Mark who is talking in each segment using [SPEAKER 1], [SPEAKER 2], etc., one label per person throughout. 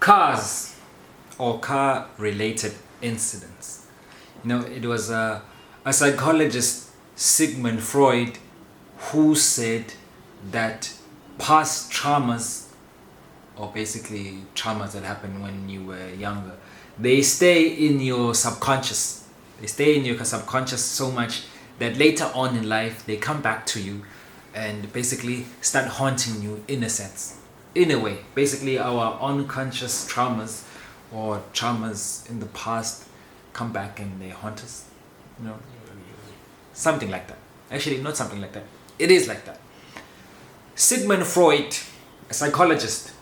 [SPEAKER 1] Cars or car-related incidents. It was a psychologist, Sigmund Freud, who said that past traumas, or basically traumas that happened when you were younger, they stay in your subconscious. They stay in your subconscious so much that later on in life they come back to you and basically start haunting you in a sense, in a way. Basically, our unconscious traumas or traumas in the past come back and they haunt us. Something like that. Actually, not something like that. It is like that. Sigmund Freud, a psychologist,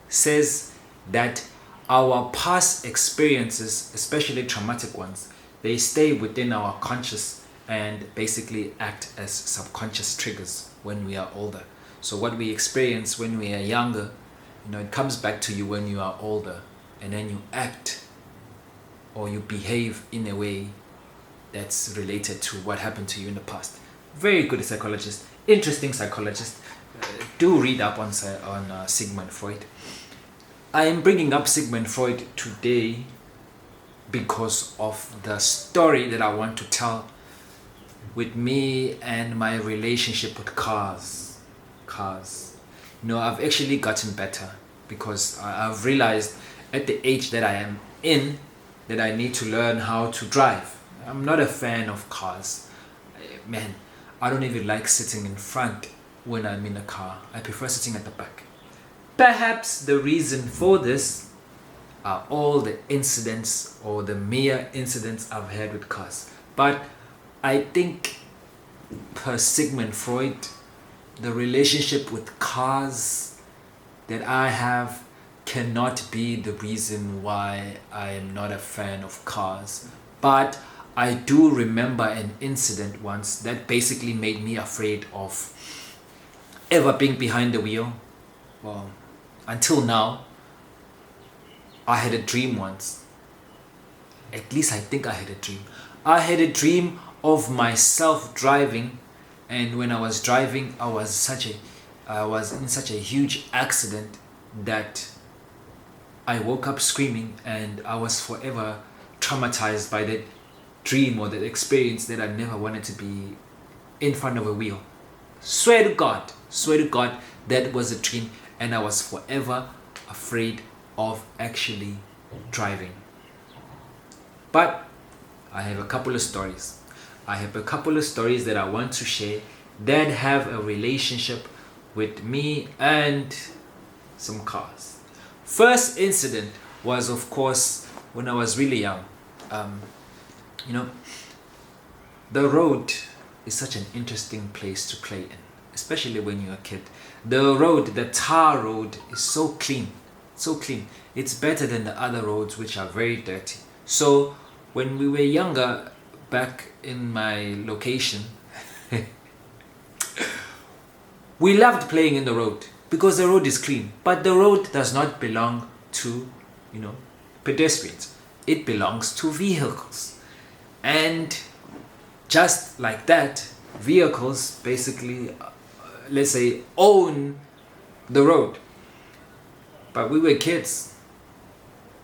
[SPEAKER 1] says that our past experiences, especially traumatic ones, they stay within our conscious and basically act as subconscious triggers when we are older. So what we experience when we are younger, it comes back to you when you are older, and then you act or you behave in a way that's related to what happened to you in the past. Very good psychologist, interesting psychologist. Do read up on Sigmund Freud. I am bringing up Sigmund Freud today because of the story that I want to tell with me and my relationship with cars. I've actually gotten better because I've realized at the age that I am in that I need to learn how to drive. I'm not a fan of cars. Man, I don't even like sitting in front when I'm in a car. I prefer sitting at the back. Perhaps the reason for this are all the incidents or the mere incidents I've had with cars. But I think, per Sigmund Freud, the relationship with cars that I have cannot be the reason why I am not a fan of cars. But I do remember an incident once that basically made me afraid of ever being behind the wheel. Well, until now, I had a dream once. At least I think I had a dream. I had a dream of myself driving, and when I was driving, I was in such a huge accident that I woke up screaming, and I was forever traumatized by that dream or that experience that I never wanted to be in front of a wheel. Swear to God, that was a dream, and I was forever afraid of actually driving. But I have a couple of stories. That I want to share that have a relationship with me and some cars. First incident was, of course, when I was really young. The road is such an interesting place to play in, especially when you're a kid. The tar road is so clean. It's better than the other roads, which are very dirty. So when we were younger, back in my location, we loved playing in the road because the road is clean. But the road does not belong to, pedestrians. It belongs to vehicles. And just like that, vehicles basically, let's say, own the road. But we were kids,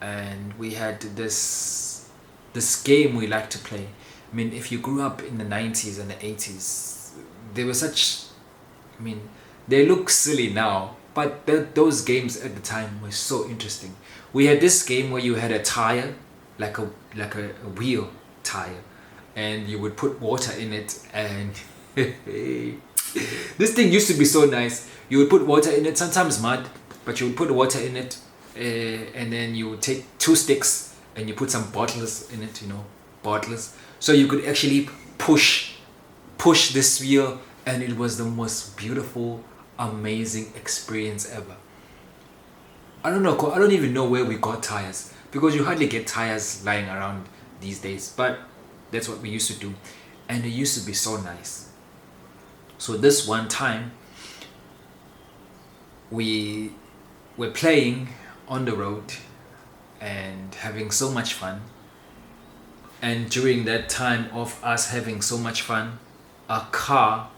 [SPEAKER 1] and we had this game we liked to play. I mean, if you grew up in the 90s and the 80s, they were they look silly now, but those games at the time were so interesting. We had this game where you had a tire, like a wheel tire, and you would put water in it, and this thing used to be so nice. You would put water in it, sometimes mud, but you would put water in it, and then you would take 2 sticks and you put some bottles in it, bottles. So you could actually push this wheel, and it was the most beautiful, amazing experience ever. I don't even know where we got tires, because you hardly get tires lying around these days, but that's what we used to do, and it used to be so nice. So this one time, we were playing on the road and having so much fun. And during that time of us having so much fun, a car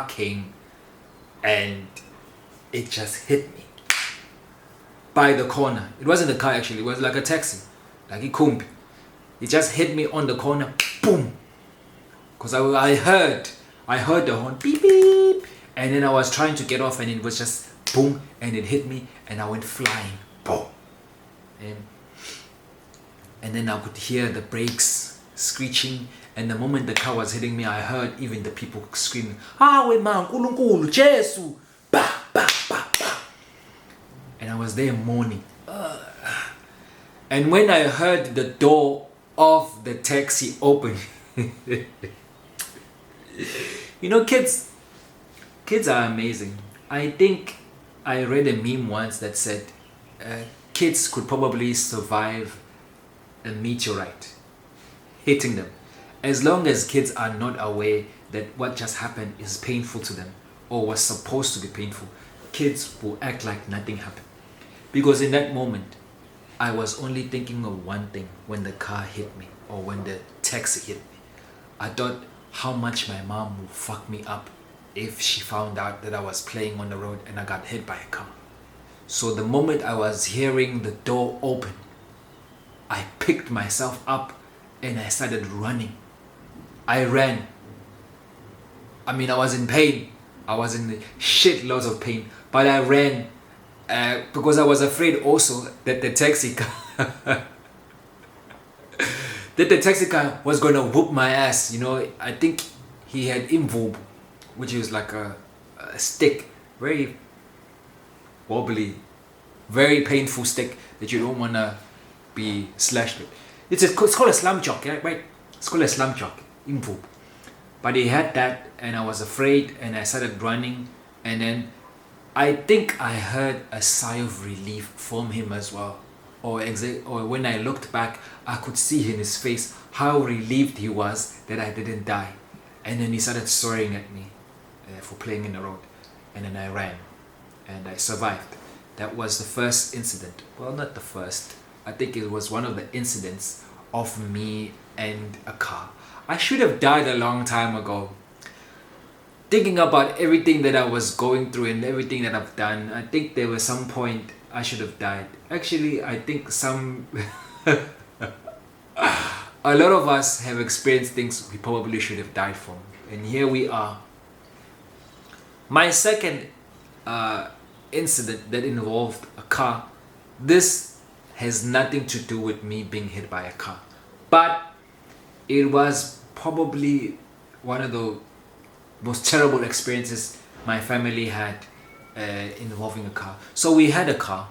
[SPEAKER 1] came and it just hit me by the corner. It wasn't a car actually, it was like a taxi, like a kumbi. It just hit me on the corner, boom. Because I heard the horn, beep beep, and then I was trying to get off, and it was just boom, and it hit me, and I went flying, boom. And then I could hear the brakes screeching, and the moment the car was hitting me, I heard even the people screaming, "Hawe man, Nkulunkulu, Jesu, ba ba ba ba," and I was there mourning. And when I heard the door of the taxi open, you know, kids are amazing. I think I read a meme once that said kids could probably survive a meteorite hitting them, as long as kids are not aware that what just happened is painful to them or was supposed to be painful. Kids will act like nothing happened, because in that moment I was only thinking of one thing. When the car hit me, or when the taxi hit me, I thought how much my mom would fuck me up if she found out that I was playing on the road and I got hit by a car. So the moment I was hearing the door open, I picked myself up and I started running. I ran. I mean, I was in pain. I was in shitloads of pain, but I ran because I was afraid also that the taxi car was gonna whoop my ass. You know, I think he had imvob, which is like a stick, very wobbly, very painful stick that you don't wanna be slashed with. It's called a slam chalk, yeah, right? It's called a slam chalk, imvob. But he had that, and I was afraid, and I started running, and then I think I heard a sigh of relief from him as well. Or when I looked back, I could see in his face how relieved he was that I didn't die. And then he started swearing at me for playing in the road. And then I ran, and I survived. That was the first incident. Well, not the first. I think it was one of the incidents of me and a car. I should have died a long time ago. Thinking about everything that I was going through and everything that I've done, I think there was some point I should have died. Actually, I think a lot of us have experienced things we probably should have died from. And here we are. My second incident that involved a car, this has nothing to do with me being hit by a car, but it was probably one of the most terrible experiences my family had involving a car. So we had a car.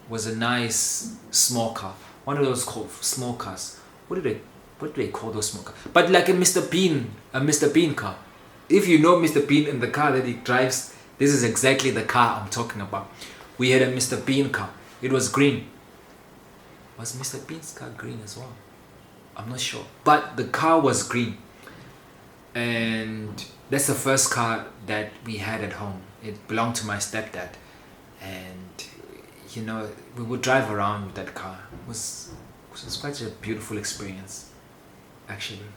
[SPEAKER 1] It was a nice small car, one of those called small cars. What do they call those small cars? But like a Mr. Bean car. If you know Mr. Bean and the car that he drives, this is exactly the car I'm talking about. We had a Mr. Bean car. It was green. Was Mr. Bean's car green as well? I'm not sure, but the car was green, and that's the first car that we had at home. It belonged to my stepdad, and you know, we would drive around with that car. It was quite a beautiful experience, actually.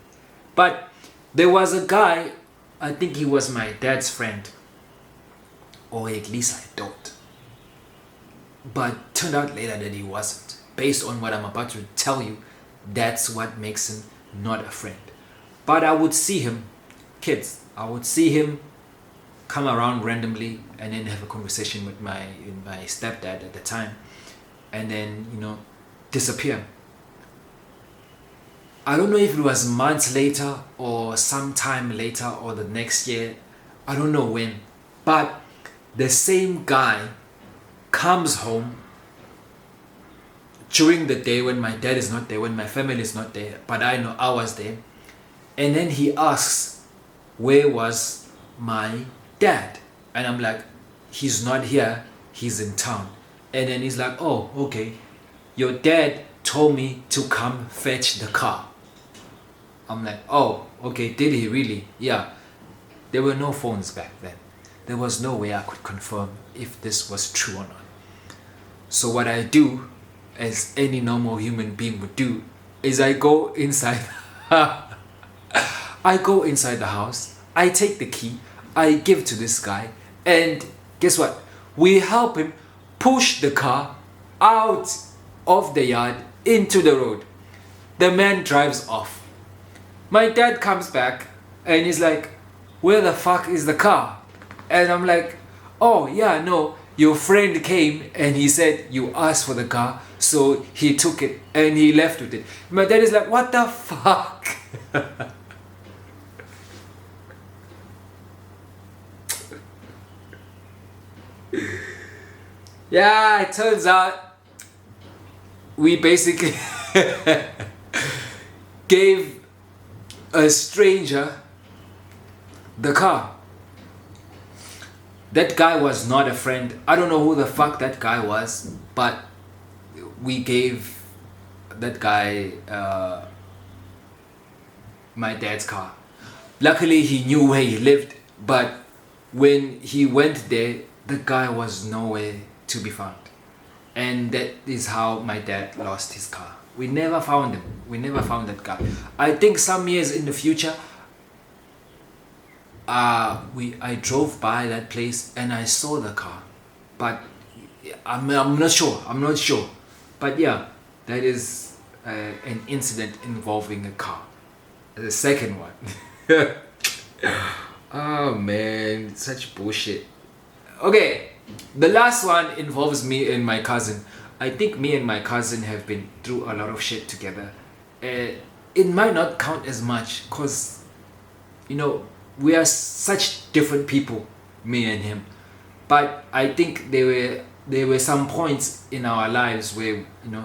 [SPEAKER 1] But there was a guy, I think he was my dad's friend, or at least I thought, but turned out later that he wasn't. Based on what I'm about to tell you, that's what makes him not a friend. But I would see him, I would see him come around randomly and then have a conversation with my stepdad at the time, and then, you know, disappear. I don't know if it was months later or sometime later or the next year, I don't know when, but the same guy comes home during the day when my dad is not there, when my family is not there, but I know I was there. And then he asks, where was my dad? And I'm like, he's not here, he's in town. And then he's like, oh, okay, your dad told me to come fetch the car. I'm like, oh, okay, did he really? Yeah. There were no phones back then. There was no way I could confirm if this was true or not. So what I do, as any normal human being would do, is I go inside the house, I take the key, I give to this guy, and guess what? We help him push the car out of the yard into the road. The man drives off. My dad comes back and he's like, where the fuck is the car? And I'm like, oh yeah, no, your friend came and he said you asked for the car, so he took it and he left with it. My dad is like, what the fuck? Yeah, it turns out we basically gave a stranger the car. That guy was not a friend. I don't know who the fuck that guy was, but we gave that guy my dad's car. Luckily, he knew where he lived, but when he went there, the guy was nowhere to be found. And that is how my dad lost his car. We never found him. We never found that guy. I think some years in the future, I drove by that place and I saw the car, but I'm not sure. I'm not sure. But yeah, that is an incident involving a car. The second one. Oh man, such bullshit. Okay, the last one involves me and my cousin. I think me and my cousin have been through a lot of shit together. It might not count as much because, you know, we are such different people, me and him. But I think there were some points in our lives where, you know,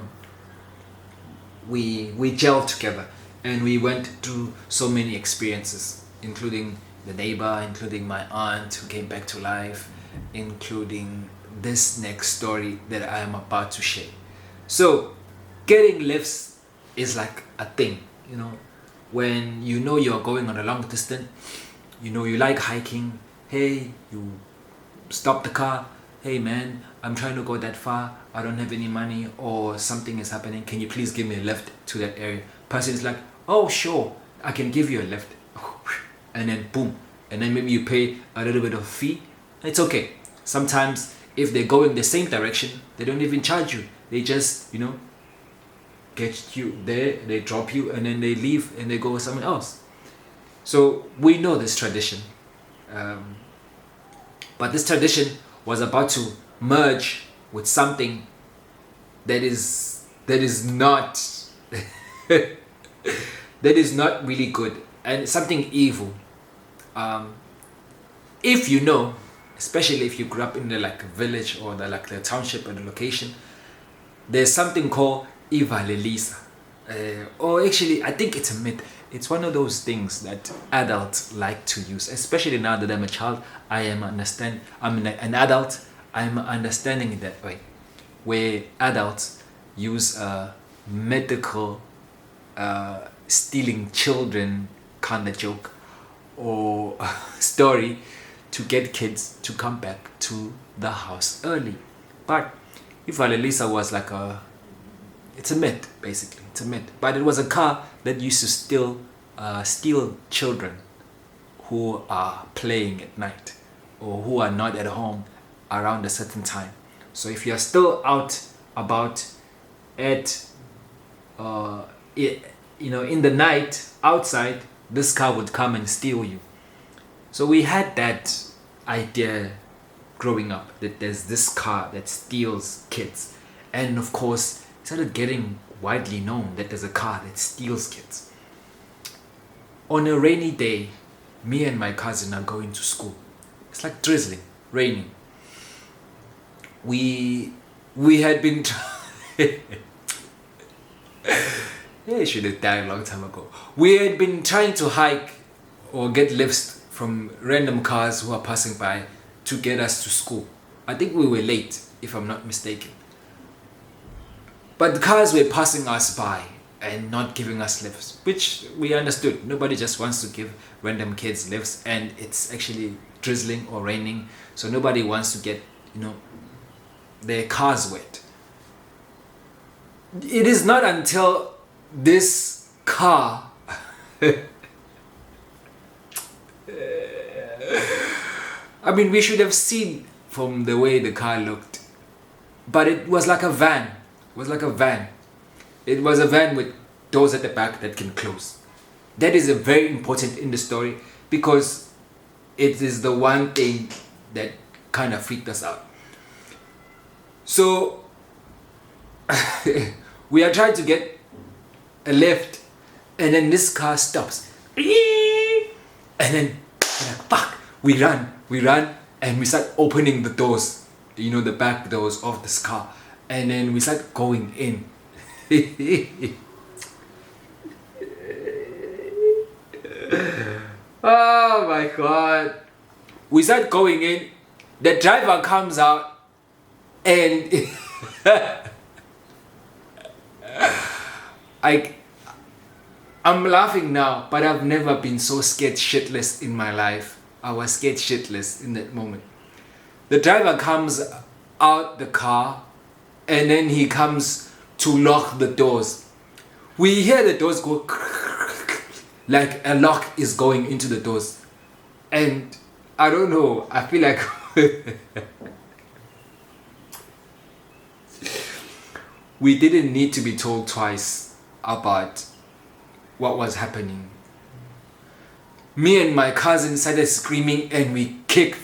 [SPEAKER 1] we gelled together and we went through so many experiences, including the neighbor, including my aunt who came back to life, including this next story that I am about to share. So getting lifts is like a thing, you know, when you know you're going on a long distance, you know you like hiking, hey, you stop the car, hey man, I'm trying to go that far, I don't have any money, or something is happening, can you please give me a lift to that area? Person is like, oh sure, I can give you a lift. And then boom, and then maybe you pay a little bit of fee. It's okay. Sometimes if they're going the same direction, they don't even charge you. They just, you know, get you there, they drop you, and then they leave and they go somewhere else. So we know this tradition. But this tradition was about to merge with something that is not that is not really good, and something evil. If you know, especially if you grew up in the like village or the like the township or the location, there's something called Ivalelisa. Or actually, I think it's a myth. It's one of those things that adults like to use, especially now that I'm a child. I'm an adult. I'm understanding it that way, where adults use a medical stealing children kind of joke or story to get kids to come back to the house early. But Ivalelisa was like it's a myth, basically. It's a myth. But it was a car that used to steal children who are playing at night or who are not at home around a certain time. So if you're still out about at in the night outside, this car would come and steal you. So we had that idea growing up that there's this car that steals kids, and of course it started getting widely known that there's a car that steals kids. On a rainy day, me and my cousin are going to school. It's like drizzling, raining. We had been I should have died a long time ago. We had been trying to hike or get lifts from random cars who are passing by to get us to school. I think we were late, if I'm not mistaken. But the cars were passing us by and not giving us lifts, which we understood. Nobody just wants to give random kids lifts, and it's actually drizzling or raining, so nobody wants to get, their cars wet. It is not until this car I mean, we should have seen from the way the car looked. But it was like a van. It was like a van. It was a van with doors at the back that can close. That is a very important in the story because it is the one thing that kind of freaked us out. So we are trying to get a lift, and then this car stops. And then we're like, fuck, we run, and we start opening the doors, the back doors of this car, and then we start going in. Oh my god. We start going in, the driver comes out, and I'm laughing now, but I've never been so scared shitless in my life. I was scared shitless in that moment. The driver comes out the car, and then he comes to lock the doors. We hear the doors go like a lock is going into the doors. And I don't know, I feel like we didn't need to be told twice about what was happening. Me and my cousin started screaming, and we kicked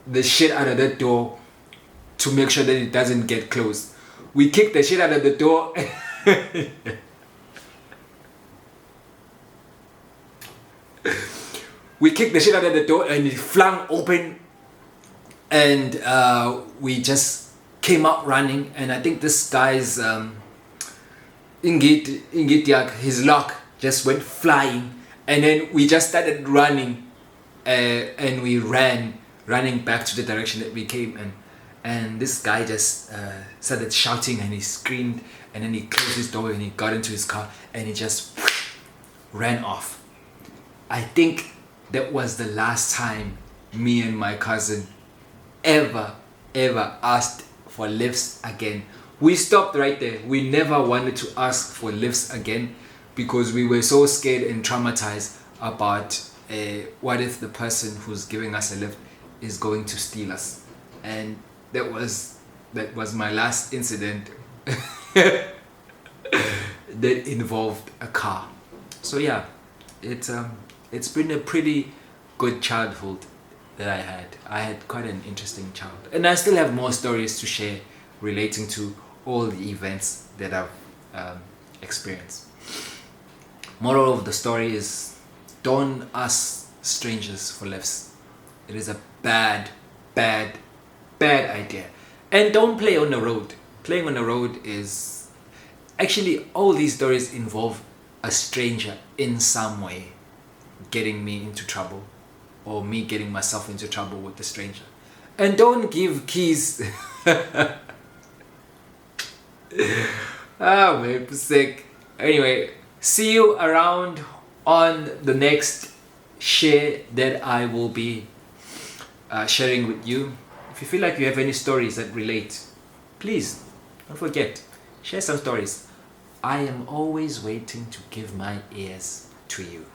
[SPEAKER 1] the shit out of that door to make sure that it doesn't get closed. We kicked the shit out of the door. We kicked the shit out of the door, and it flung open, and we just came out running. And I think this guy's Ingit, his lock just went flying, and then we just started running, and we running back to the direction that we came in. And this guy just started shouting, and he screamed, and then he closed his door, and he got into his car, and he just ran off. I think that was the last time me and my cousin ever asked for lifts again. We stopped right there. We never wanted to ask for lifts again because we were so scared and traumatized about what if the person who's giving us a lift is going to steal us. And that was my last incident that involved a car. So yeah, it's been a pretty good childhood that I had. I had quite an interesting childhood, and I still have more stories to share relating to all the events that I've experienced. Moral of the story is, don't ask strangers for lifts. It is a bad idea. And don't play on the road. Playing on the road is... Actually, all these stories involve a stranger in some way getting me into trouble, or me getting myself into trouble with the stranger. And don't give keys. Oh man, sick. Anyway, see you around on the next share that I will be sharing with you. If you feel like you have any stories that relate, please don't forget, share some stories. I am always waiting to give my ears to you.